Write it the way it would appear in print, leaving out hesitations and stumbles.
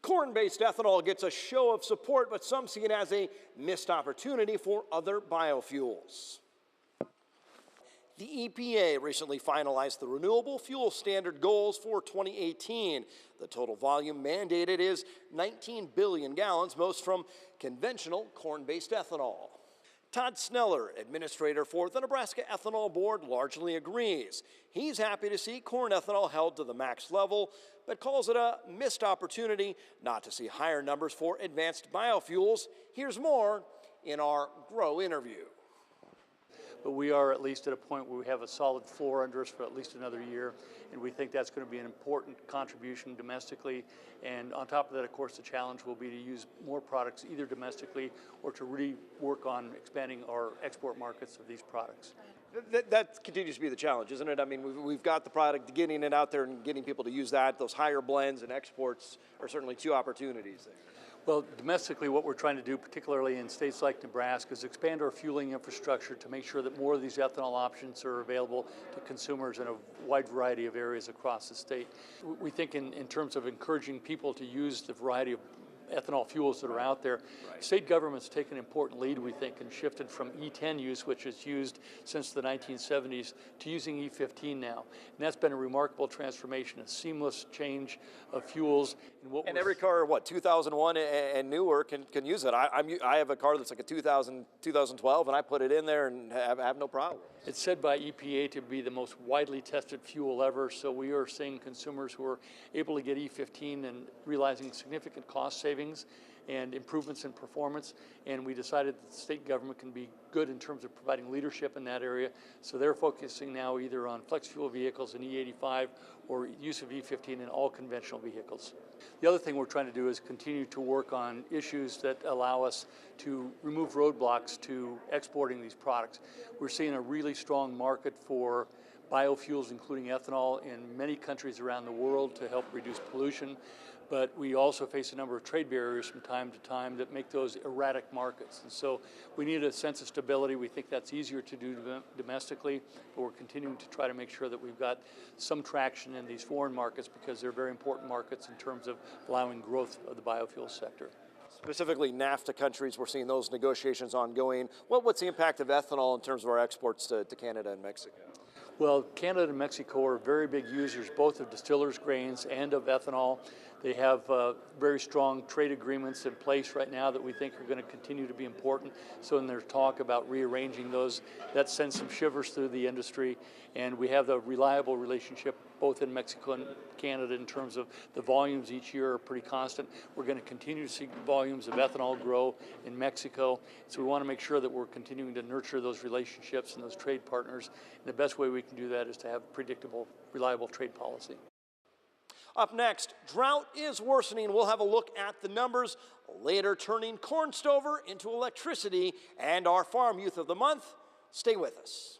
Corn-based ethanol gets a show of support, but some see it as a missed opportunity for other biofuels. The EPA recently finalized the Renewable Fuel Standard goals for 2018. The total volume mandated is 19 billion gallons, most from conventional corn-based ethanol. Todd Sneller, Administrator for the Nebraska Ethanol Board, largely agrees. He's happy to see corn ethanol held to the max level, but calls it a missed opportunity not to see higher numbers for advanced biofuels. Here's more in our Grow interview. But we are at least at a point where we have a solid floor under us for at least another year, and we think that's going to be an important contribution domestically. And on top of that, of course, the challenge will be to use more products either domestically or to really work on expanding our export markets of these products. That continues to be the challenge, isn't it? I mean, we've got the product, getting it out there and getting people to use that. Those higher blends and exports are certainly two opportunities there. Well, domestically, what we're trying to do, particularly in states like Nebraska, is expand our fueling infrastructure to make sure that more of these ethanol options are available to consumers in a wide variety of areas across the state. We think in terms of encouraging people to use the variety of ethanol fuels that are out there. Right. State government's taken an important lead, we think, and shifted from E10 use, which is used since the 1970s, to using E15 now. And that's been a remarkable transformation, a seamless change of fuels. And every car, 2001 and newer can use it. I have a car that's like a 2012, and I put it in there and have no problem. It's said by EPA to be the most widely tested fuel ever, so we are seeing consumers who are able to get E15 and realizing significant cost savings and improvements in performance, and we decided that the state government can be good in terms of providing leadership in that area, so they're focusing now either on flex fuel vehicles and E85 or use of E15 in all conventional vehicles. The other thing we're trying to do is continue to work on issues that allow us to remove roadblocks to exporting these products. We're seeing a really strong market for biofuels, including ethanol, in many countries around the world to help reduce pollution. But we also face a number of trade barriers from time to time that make those erratic markets. And so we need a sense of stability. We think that's easier to do domestically, but we're continuing to try to make sure that we've got some traction in these foreign markets because they're very important markets in terms of allowing growth of the biofuel sector. Specifically NAFTA countries, we're seeing those negotiations ongoing. What's the impact of ethanol in terms of our exports to Canada and Mexico? Well, Canada and Mexico are very big users both of distillers' grains and of ethanol. They have very strong trade agreements in place right now that we think are going to continue to be important. So in their talk about rearranging those, that sends some shivers through the industry. And we have the reliable relationship both in Mexico and Canada in terms of the volumes each year are pretty constant. We're going to continue to see volumes of ethanol grow in Mexico. So we want to make sure that we're continuing to nurture those relationships and those trade partners. And the best way we can do that is to have predictable, reliable trade policy. Up next, drought is worsening. We'll have a look at the numbers, later turning corn stover into electricity, and our Farm Youth of the Month. Stay with us.